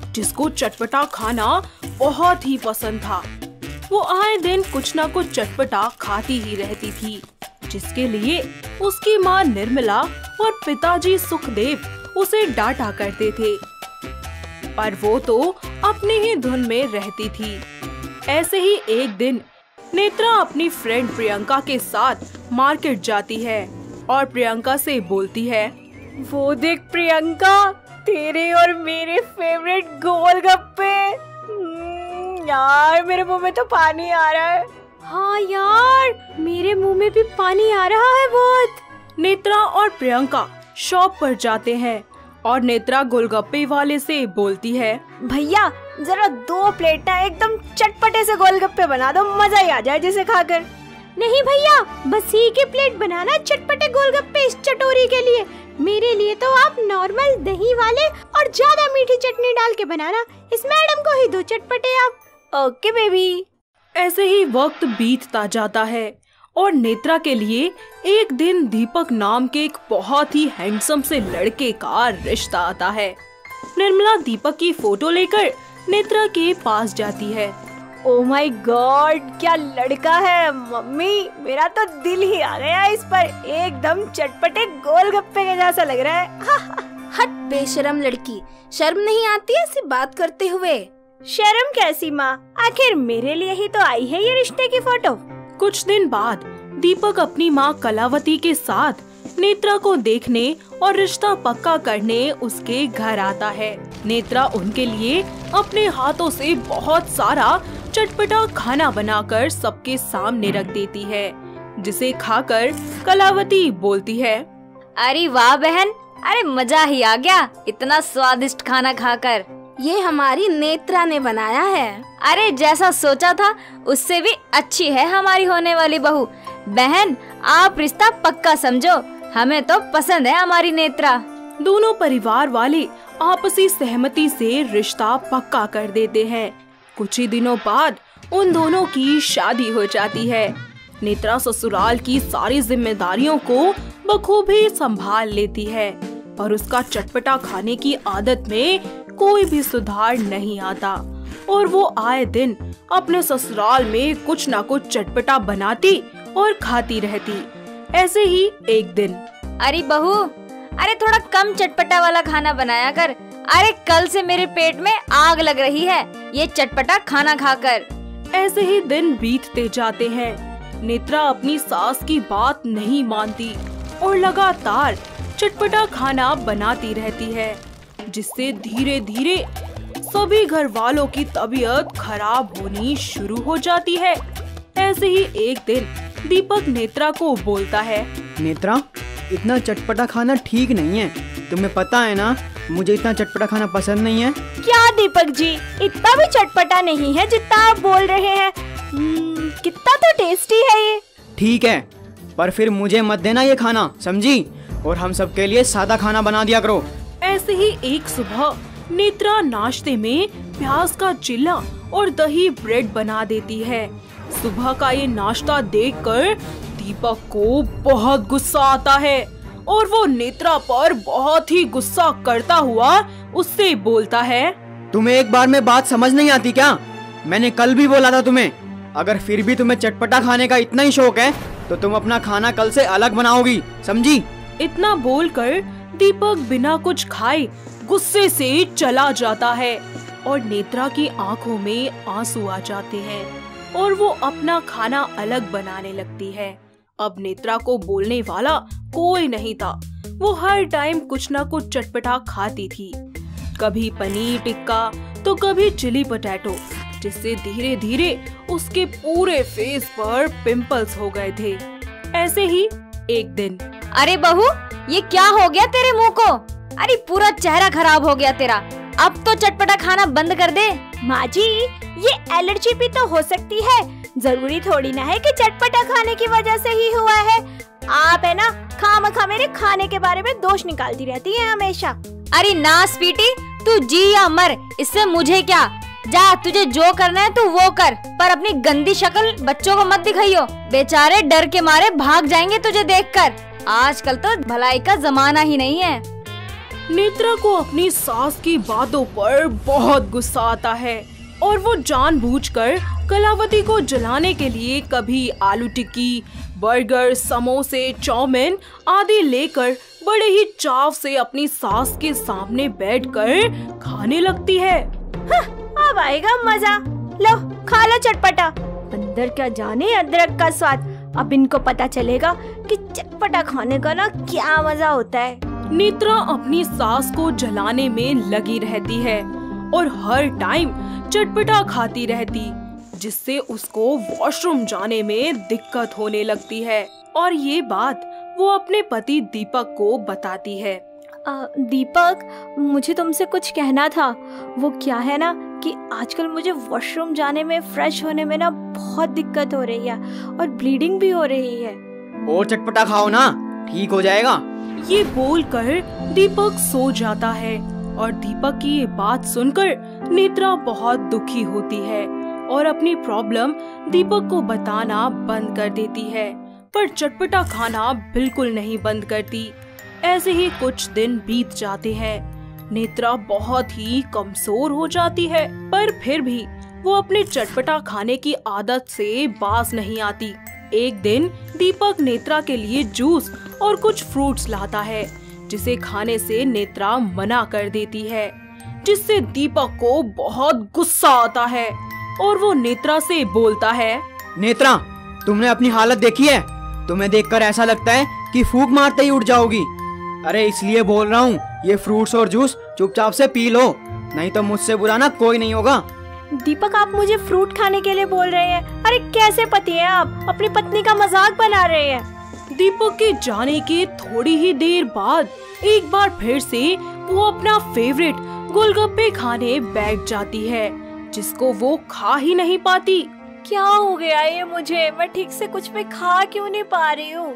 जिसको चटपटा खाना बहुत ही पसंद था। वो आए दिन कुछ न कुछ चटपटा खाती ही रहती थी, जिसके लिए उसकी माँ निर्मला और पिताजी सुखदेव उसे डांटा करते थे, पर वो तो अपनी ही धुन में रहती थी। ऐसे ही एक दिन नेत्रा अपनी फ्रेंड प्रियंका के साथ मार्केट जाती है और प्रियंका से बोलती है, वो देख प्रियंका, तेरे और मेरे फेवरेट गोलगप्पे। यार मेरे मुंह में तो पानी आ रहा है। हाँ यार, मेरे मुंह में भी पानी आ रहा है बहुत। नेत्रा और प्रियंका शॉप पर जाते हैं और नेत्रा गोलगप्पे वाले से बोलती है, भैया जरा 2 प्लेट ना एकदम चटपटे से गोलगप्पे बना दो, मजा ही आ जाए जिसे खाकर। नहीं भैया, बस एक ही प्लेट बनाना चटपटे गोलगप्पे इस चटोरी के लिए। मेरे लिए तो आप नॉर्मल दही वाले और ज्यादा मीठी चटनी डाल के बनाना। इस मैडम को ही 2 चटपटे आप। Okay baby. ऐसे ही वक्त बीतता जाता है और नेत्रा के लिए एक दिन दीपक नाम के एक बहुत ही हैंडसम से लड़के का रिश्ता आता है। निर्मला दीपक की फोटो लेकर नेत्रा के पास जाती है। ओह माय गॉड, क्या लड़का है मम्मी, मेरा तो दिल ही आ गया इस पर। एकदम चटपटे गोलगप्पे के जैसा लग रहा है। हट बेशरम लड़की, शर्म नहीं आती ऐसी बात करते हुए? शर्म कैसी माँ, आखिर मेरे लिए ही तो आई है ये रिश्ते की फोटो। कुछ दिन बाद दीपक अपनी माँ कलावती के साथ नेत्रा को देखने और रिश्ता पक्का करने उसके घर आता है। नेत्रा उनके लिए अपने हाथों से बहुत सारा चटपटा खाना बनाकर सबके सामने रख देती है, जिसे खाकर कलावती बोलती है, अरे वाह बहन, अरे मजा ही आ गया इतना स्वादिष्ट खाना खाकर। ये हमारी नेत्रा ने बनाया है। अरे जैसा सोचा था उससे भी अच्छी है हमारी होने वाली बहू। बहन आप रिश्ता पक्का समझो, हमें तो पसंद है हमारी नेत्रा। दोनों परिवार वाले आपसी सहमति से रिश्ता पक्का कर देते हैं। कुछ ही दिनों बाद उन दोनों की शादी हो जाती है। नेत्रा ससुराल की सारी जिम्मेदारियों को बखूबी संभाल लेती है, पर उसका चटपटा खाने की आदत में कोई भी सुधार नहीं आता और वो आए दिन अपने ससुराल में कुछ ना कुछ चटपटा बनाती और खाती रहती। ऐसे ही एक दिन, अरे बहू, अरे थोड़ा कम चटपटा वाला खाना बनाया कर। अरे कल से मेरे पेट में आग लग रही है ये चटपटा खाना खाकर। ऐसे ही दिन बीतते जाते हैं। नेत्रा अपनी सास की बात नहीं मानती और लगातार चटपटा खाना बनाती रहती है। जिससे धीरे धीरे सभी घर वालों की तबीयत खराब होनी शुरू हो जाती है। ऐसे ही एक दिन दीपक नेत्रा को बोलता है, नेत्रा, इतना चटपटा खाना ठीक नहीं है। तुम्हें पता है ना, मुझे इतना चटपटा खाना पसंद नहीं है। क्या दीपक जी, इतना भी चटपटा नहीं है जितना आप बोल रहे हैं। कितना तो टेस्टी है ये। ठीक है, पर फिर मुझे मत देना ये खाना, समझी? और हम सबके लिए सादा खाना बना दिया करो। ऐसे ही एक सुबह नेत्रा नाश्ते में प्याज का चिल्ला और दही ब्रेड बना देती है। सुबह का ये नाश्ता देखकर दीपक को बहुत गुस्सा आता है और वो नेत्रा पर बहुत ही गुस्सा करता हुआ उससे बोलता है, तुम्हें एक बार में बात समझ नहीं आती क्या? मैंने कल भी बोला था तुम्हें, अगर फिर भी तुम्हें चटपटा खाने का इतना ही शौक है तो तुम अपना खाना कल से अलग बनाओगी, समझी? इतना बोलकर दीपक बिना कुछ खाए गुस्से से चला जाता है और नेत्रा की आंखों में आंसू आ जाते हैं और वो अपना खाना अलग बनाने लगती है। अब नेत्रा को बोलने वाला कोई नहीं था। वो हर टाइम कुछ ना कुछ चटपटा खाती थी, कभी पनीर टिक्का तो कभी चिली पोटैटो, जिससे धीरे धीरे उसके पूरे फेस पर पिंपल्स हो गए थे। ऐसे ही एक दिन, अरे बहू, ये क्या हो गया तेरे मुंह को? अरे पूरा चेहरा खराब हो गया तेरा। अब तो चटपटा खाना बंद कर दे। माँ जी, ये एलर्जी भी तो हो सकती है, जरूरी थोड़ी ना है कि चटपटा खाने की वजह से ही हुआ है। आप है ना खामखा मेरे खाने के बारे में दोष निकालती रहती है हमेशा। अरे ना स्वीटी, तू जी या मर, इससे मुझे क्या। जा, तुझे जो करना है तू वो कर, पर अपनी गंदी शक्ल बच्चों को मत दिखाइयो। बेचारे डर के मारे भाग जाएंगे तुझे देखकर। आजकल तो भलाई का जमाना ही नहीं है। नेत्रा को अपनी सास की बातों पर बहुत गुस्सा आता है और वो जानबूझकर कलावती को जलाने के लिए कभी आलू टिक्की, बर्गर, समोसे, चाउमीन आदि लेकर बड़े ही चाव से अपनी सास के सामने बैठकर खाने लगती है। अब आएगा मजा। लो खा लो चटपटा। अंदर क्या जाने अदरक का स्वाद। अब इनको पता चलेगा कि चटपटा खाने का ना क्या मजा होता है। नेत्रा अपनी सास को जलाने में लगी रहती है और हर टाइम चटपटा खाती रहती, जिससे उसको वॉशरूम जाने में दिक्कत होने लगती है और ये बात वो अपने पति दीपक को बताती है। दीपक, मुझे तुमसे कुछ कहना था। वो क्या है ना कि आजकल मुझे वॉशरूम जाने में, फ्रेश होने में ना बहुत दिक्कत हो रही है और ब्लीडिंग भी हो रही है। और चटपटा खाओ ना, ठीक हो जाएगा। ये बोलकर दीपक सो जाता है और दीपक की ये बात सुनकर नेत्रा बहुत दुखी होती है और अपनी प्रॉब्लम दीपक को बताना बंद कर देती है, पर चटपटा खाना बिल्कुल नहीं बंद करती। ऐसे ही कुछ दिन बीत जाते हैं। नेत्रा बहुत ही कमजोर हो जाती है, पर फिर भी वो अपने चटपटा खाने की आदत से बाज नहीं आती। एक दिन दीपक नेत्रा के लिए जूस और कुछ फ्रूट्स लाता है, जिसे खाने से नेत्रा मना कर देती है, जिससे दीपक को बहुत गुस्सा आता है और वो नेत्रा से बोलता है, नेत्रा, तुमने अपनी हालत देखी है? तुम्हें देखकर ऐसा लगता है कि फूंक मारते ही उठ जाओगी। अरे इसलिए बोल रहा हूँ, ये फ्रूट्स और जूस चुपचाप से पी लो, नहीं तो मुझसे बुरा ना कोई नहीं होगा। दीपक, आप मुझे फ्रूट खाने के लिए बोल रहे हैं? अरे कैसे पति हैं आप? अपनी पत्नी का मजाक बना रहे हैं। दीपक के जाने के थोड़ी ही देर बाद एक बार फिर से वो अपना फेवरेट गोलगप्पे खाने बैठ जाती है, जिसको वो खा ही नहीं पाती। क्या हो गया ये मुझे? मैं ठीक से कुछ भी खा क्यों नहीं पा रही हूँ?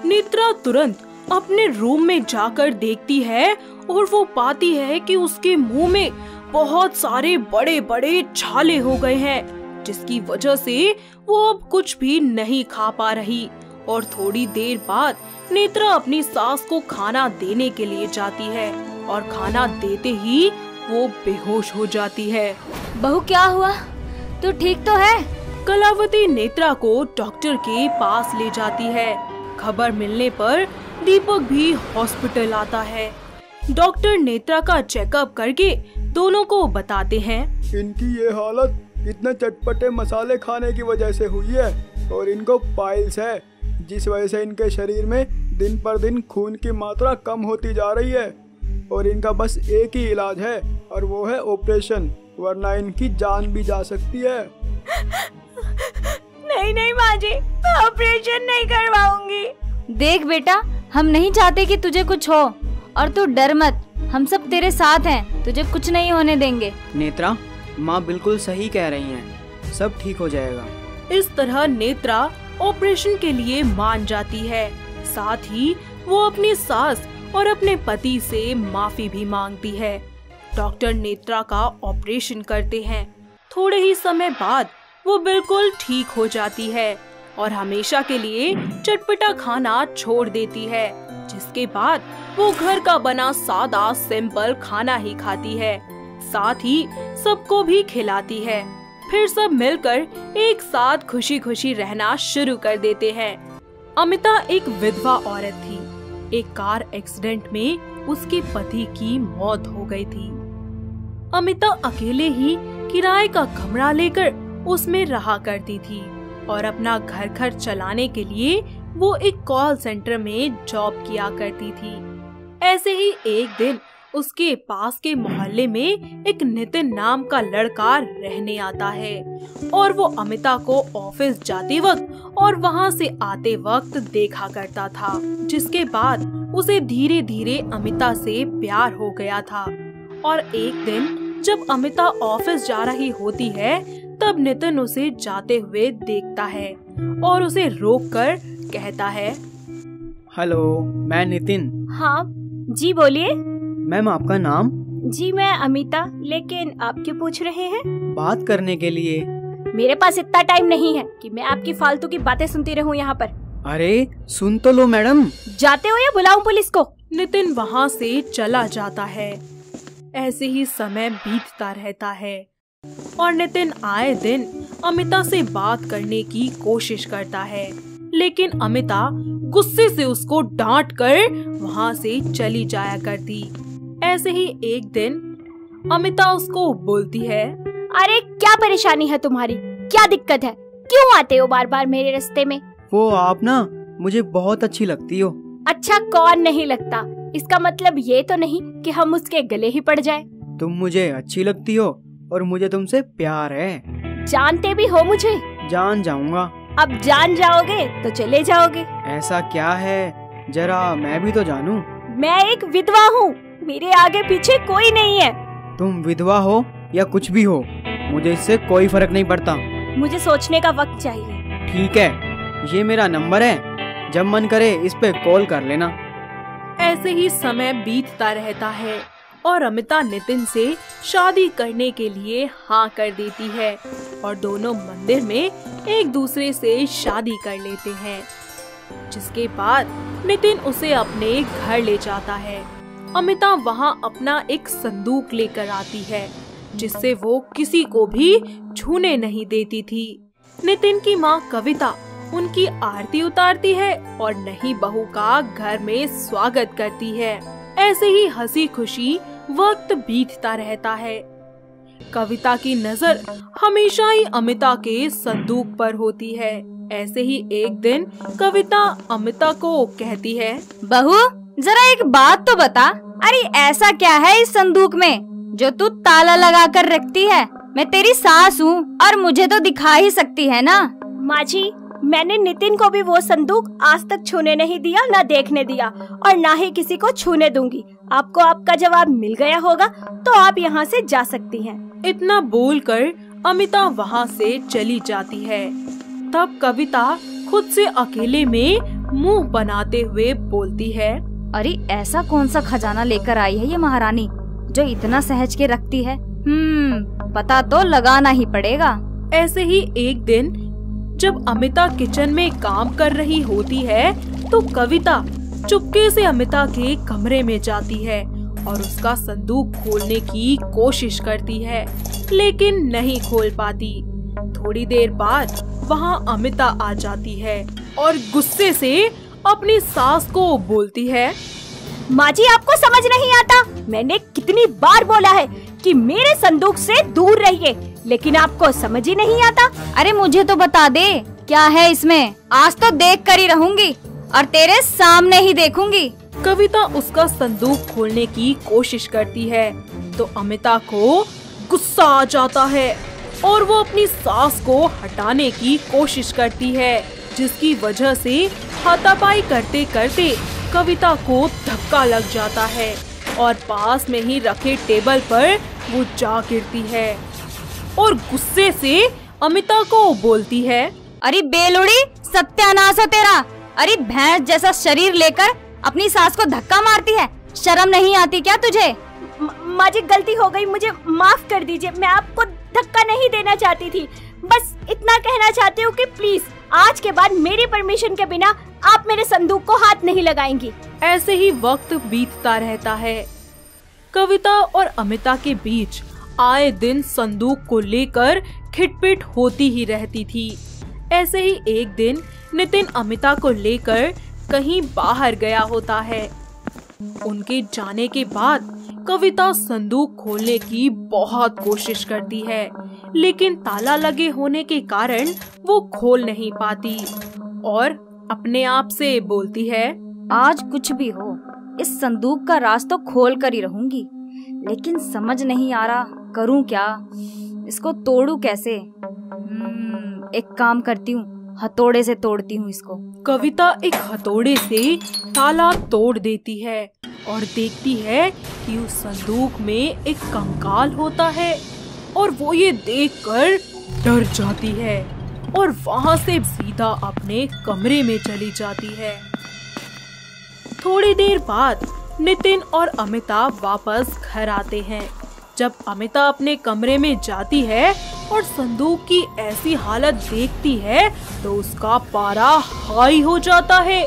नेत्रा तुरंत अपने रूम में जाकर देखती है और वो पाती है कि उसके मुंह में बहुत सारे बड़े बड़े छाले हो गए हैं, जिसकी वजह से वो अब कुछ भी नहीं खा पा रही। और थोड़ी देर बाद नेत्रा अपनी सास को खाना देने के लिए जाती है और खाना देते ही वो बेहोश हो जाती है। बहू, क्या हुआ? तू ठीक तो है? कलावती नेत्रा को डॉक्टर के पास ले जाती है। खबर मिलने पर दीपक भी हॉस्पिटल आता है। डॉक्टर नेत्रा का चेकअप करके दोनों को बताते हैं, इनकी ये हालत इतने चटपटे मसाले खाने की वजह से हुई है और इनको पाइल्स है, जिस वजह से इनके शरीर में दिन पर दिन खून की मात्रा कम होती जा रही है। और इनका बस एक ही इलाज है और वो है ऑपरेशन, वरना इनकी जान भी जा सकती है। नहीं नहीं माँ जी, मैं ऑपरेशन नहीं करवाऊंगी। देख बेटा, हम नहीं चाहते कि तुझे कुछ हो, और तू डर मत, हम सब तेरे साथ हैं, तुझे कुछ नहीं होने देंगे। नेत्रा, माँ बिल्कुल सही कह रही हैं, सब ठीक हो जाएगा। इस तरह नेत्रा ऑपरेशन के लिए मान जाती है। साथ ही वो अपनी सास और अपने पति से माफी भी मांगती है। डॉक्टर नेत्रा का ऑपरेशन करते हैं। थोड़े ही समय बाद वो बिल्कुल ठीक हो जाती है और हमेशा के लिए चटपटा खाना छोड़ देती है, जिसके बाद वो घर का बना सादा सिंपल खाना ही खाती है, साथ ही सबको भी खिलाती है। फिर सब मिलकर एक साथ खुशी खुशी रहना शुरू कर देते हैं। अमिता एक विधवा औरत थी। एक कार एक्सीडेंट में उसके पति की मौत हो गई थी। अमिता अकेले ही किराए का कमरा लेकर उसमें रहा करती थी और अपना घर खर्च चलाने के लिए वो एक कॉल सेंटर में जॉब किया करती थी। ऐसे ही एक दिन उसके पास के मोहल्ले में एक नितिन नाम का लड़का रहने आता है और वो अमिता को ऑफिस जाते वक्त और वहाँ से आते वक्त देखा करता था, जिसके बाद उसे धीरे धीरे अमिता से प्यार हो गया था। और एक दिन जब अमिता ऑफिस जा रही होती है, तब नितिन उसे जाते हुए देखता है और उसे रोककर कहता है, हेलो, मैं नितिन। हाँ जी बोलिए। मैम, आपका नाम? जी मैं अमिता, लेकिन आप क्यों पूछ रहे हैं? बात करने के लिए। मेरे पास इतना टाइम नहीं है कि मैं आपकी फालतू की बातें सुनती रहूं यहाँ पर। अरे सुन तो लो मैडम। जाते हो या बुलाऊं पुलिस को? नितिन वहाँ से चला जाता है। ऐसे ही समय बीतता रहता है और नितिन आए दिन अमिता से बात करने की कोशिश करता है, लेकिन अमिता गुस्से से उसको डांट कर वहाँ से चली जाया करती। ऐसे ही एक दिन अमिता उसको बोलती है, अरे क्या परेशानी है तुम्हारी, क्या दिक्कत है, क्यों आते हो बार बार मेरे रास्ते में? वो आप ना मुझे बहुत अच्छी लगती हो। अच्छा, कौन नहीं लगता? इसका मतलब ये तो नहीं कि हम उसके गले ही पड़ जाएं। तुम मुझे अच्छी लगती हो और मुझे तुमसे प्यार है। जानते भी हो मुझे? जान जाऊंगा। अब जान जाओगे तो चले जाओगे। ऐसा क्या है, जरा मैं भी तो जानूं। मैं एक विधवा हूँ, मेरे आगे पीछे कोई नहीं है। तुम विधवा हो या कुछ भी हो, मुझे इससे कोई फर्क नहीं पड़ता। मुझे सोचने का वक्त चाहिए। ठीक है, ये मेरा नंबर है, जब मन करे इस पे कॉल कर लेना। ऐसे ही समय बीतता रहता है और अमिता नितिन से शादी करने के लिए हाँ कर देती है और दोनों मंदिर में एक दूसरे से शादी कर लेते हैं, जिसके बाद नितिन उसे अपने घर ले जाता है। अमिता वहाँ अपना एक संदूक लेकर आती है, जिससे वो किसी को भी छूने नहीं देती थी। नितिन की माँ कविता उनकी आरती उतारती है और नई बहू का घर में स्वागत करती है। ऐसे ही हंसी खुशी वक्त बीतता रहता है। कविता की नजर हमेशा ही अमिता के संदूक पर होती है। ऐसे ही एक दिन कविता अमिता को कहती है, बहू जरा एक बात तो बता, अरे ऐसा क्या है इस संदूक में जो तू ताला लगा कर रखती है? मैं तेरी सास हूँ और मुझे तो दिखा ही सकती है ना। माँ जी, मैंने नितिन को भी वो संदूक आज तक छूने नहीं दिया, ना देखने दिया और ना ही किसी को छूने दूंगी। आपको आपका जवाब मिल गया होगा तो आप यहाँ से जा सकती हैं। इतना बोलकर अमिता वहाँ से चली जाती है। तब कविता खुद से अकेले में मुंह बनाते हुए बोलती है, अरे ऐसा कौन सा खजाना लेकर आई है ये महारानी जो इतना सहज के रखती है? पता तो लगाना ही पड़ेगा। ऐसे ही एक दिन जब अमिता किचन में काम कर रही होती है तो कविता चुपके से अमिता के कमरे में जाती है और उसका संदूक खोलने की कोशिश करती है, लेकिन नहीं खोल पाती। थोड़ी देर बाद वहाँ अमिता आ जाती है और गुस्से से अपनी सास को बोलती है, माँ जी आपको समझ नहीं आता, मैंने कितनी बार बोला है कि मेरे संदूक से दूर रहिए, लेकिन आपको समझ ही नहीं आता। अरे मुझे तो बता दे क्या है इसमें, आज तो देख कर ही रहूंगी और तेरे सामने ही देखूंगी। कविता उसका संदूक खोलने की कोशिश करती है तो अमिता को गुस्सा आ जाता है और वो अपनी सास को हटाने की कोशिश करती है, जिसकी वजह से हाथापाई करते करते कविता को धक्का लग जाता है और पास में ही रखे टेबल पर वो जा गिरती है और गुस्से से अमिता को बोलती है, अरे बेलुड़ी, सत्यानाश हो तेरा। अरे भैंस जैसा शरीर लेकर अपनी सास को धक्का मारती है, शर्म नहीं आती क्या तुझे? माँ जी गलती हो गई, मुझे माफ कर दीजिए। मैं आपको धक्का नहीं देना चाहती थी, बस इतना कहना चाहती हूँ कि प्लीज आज के बाद मेरी परमिशन के बिना आप मेरे संदूक को हाथ नहीं लगाएंगी। ऐसे ही वक्त बीतता रहता है। कविता और अमिता के बीच आए दिन संदूक को लेकर खिटपिट होती ही रहती थी। ऐसे ही एक दिन नितिन अमिता को लेकर कहीं बाहर गया होता है। उनके जाने के बाद कविता संदूक खोलने की बहुत कोशिश करती है, लेकिन ताला लगे होने के कारण वो खोल नहीं पाती और अपने आप से बोलती है, आज कुछ भी हो, इस संदूक का राज तो खोल कर ही रहूंगी, लेकिन समझ नहीं आ रहा करूं क्या, इसको तोड़ू कैसे। एक काम करती हूँ, हथौड़े से तोड़ती हूँ इसको। कविता एक हथौड़े से ताला तोड़ देती है और देखती है कि उस संदूक में एक कंकाल होता है और वो ये देखकर डर जाती है और वहाँ से सीधा अपने कमरे में चली जाती है। थोड़ी देर बाद नितिन और अमिता वापस घर आते हैं। जब अमिता अपने कमरे में जाती है और संदूक की ऐसी हालत देखती है तो उसका पारा हाई हो जाता है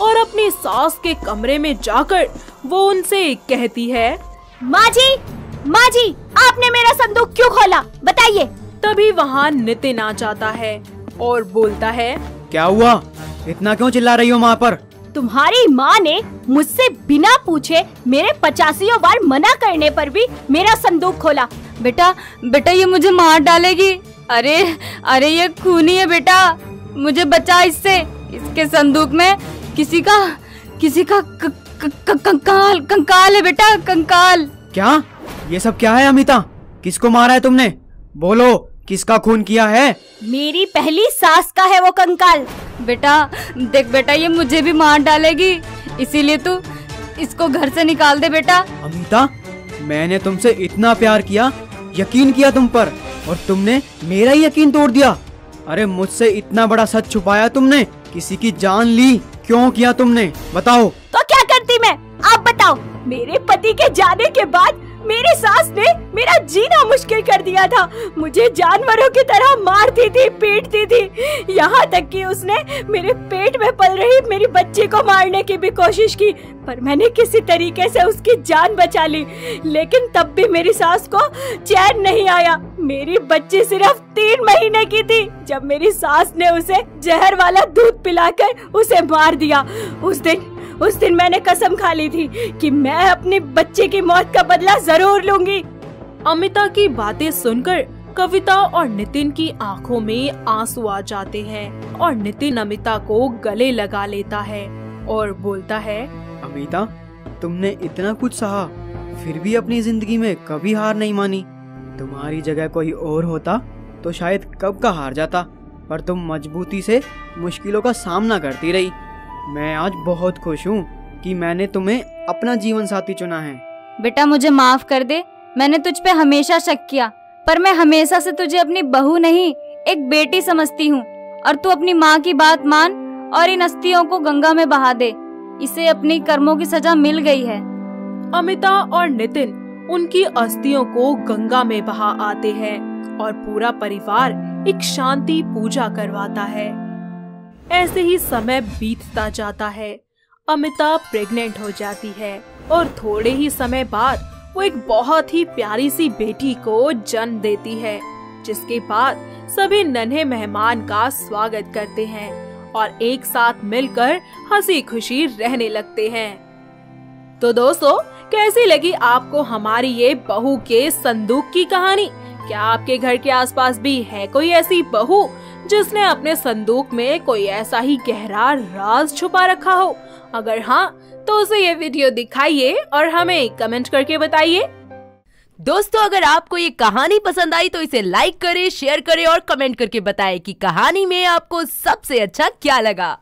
और अपनी सास के कमरे में जाकर वो उनसे कहती है, माँ जी आपने मेरा संदूक क्यों खोला, बताइए। तभी वहाँ नितिन आ जाता है और बोलता है, क्या हुआ, इतना क्यों चिल्ला रही हो माँ पर? तुम्हारी माँ ने मुझसे बिना पूछे मेरे 85 बार मना करने पर भी मेरा संदूक खोला। बेटा ये मुझे मार डालेगी। अरे ये खूनी है बेटा, मुझे बचा इससे। इसके संदूक में किसी का कंकाल है बेटा, कंकाल। क्या? ये सब क्या है अमिता? किसको मारा है तुमने? बोलो, किसका खून किया है? मेरी पहली सास का है वो कंकाल। बेटा देख बेटा, ये मुझे भी मार डालेगी, इसीलिए तू इसको घर से निकाल दे बेटा। अमिता, मैंने तुमसे इतना प्यार किया, यकीन किया तुम पर, और तुमने मेरा यकीन तोड़ दिया। अरे मुझसे इतना बड़ा सच छुपाया तुमने, किसी की जान ली, क्यों किया तुमने? बताओ। तो क्या करती मैं, आप बताओ। मेरे पति के जाने के बाद मेरी सास ने मेरा जीना मुश्किल कर दिया था। मुझे जानवरों की तरह मारती थी, पीटती थी, यहाँ तक कि उसने मेरे पेट में पल रही मेरी बच्ची को मारने की भी कोशिश की, पर मैंने किसी तरीके से उसकी जान बचा ली। लेकिन तब भी मेरी सास को चैन नहीं आया। मेरी बच्ची सिर्फ 3 महीने की थी जब मेरी सास ने उसे जहर वाला दूध पिलाकर उसे मार दिया। उस दिन मैंने कसम खा ली थी कि मैं अपनी बच्चे की मौत का बदला जरूर लूंगी। अमिता की बातें सुनकर कविता और नितिन की आंखों में आंसू आ जाते हैं और नितिन अमिता को गले लगा लेता है और बोलता है, अमिता, तुमने इतना कुछ सहा, फिर भी अपनी जिंदगी में कभी हार नहीं मानी। तुम्हारी जगह कोई और होता तो शायद कब का हार जाता, पर तुम मजबूती से मुश्किलों का सामना करती रही। मैं आज बहुत खुश हूँ कि मैंने तुम्हें अपना जीवन साथी चुना है। बेटा मुझे माफ कर दे, मैंने तुझ पे हमेशा शक किया, पर मैं हमेशा से तुझे अपनी बहू नहीं एक बेटी समझती हूँ, और तू अपनी माँ की बात मान और इन अस्थियों को गंगा में बहा दे। इसे अपनी कर्मों की सजा मिल गई है। अमिता और नितिन उनकी अस्थियों को गंगा में बहा आते हैं और पूरा परिवार एक शांति पूजा करवाता है। ऐसे ही समय बीतता जाता है। अमिता प्रेग्नेंट हो जाती है और थोड़े ही समय बाद वो एक बहुत ही प्यारी सी बेटी को जन्म देती है, जिसके बाद सभी नन्हे मेहमान का स्वागत करते हैं और एक साथ मिलकर हंसी खुशी रहने लगते हैं। तो दोस्तों, कैसी लगी आपको हमारी ये बहू के संदूक की कहानी? क्या आपके घर के आसपास भी है कोई ऐसी बहू जिसने अपने संदूक में कोई ऐसा ही गहरा राज छुपा रखा हो? अगर हाँ तो उसे ये वीडियो दिखाइए और हमें कमेंट करके बताइए। दोस्तों, अगर आपको ये कहानी पसंद आई तो इसे लाइक करें, शेयर करें और कमेंट करके बताएं कि कहानी में आपको सबसे अच्छा क्या लगा।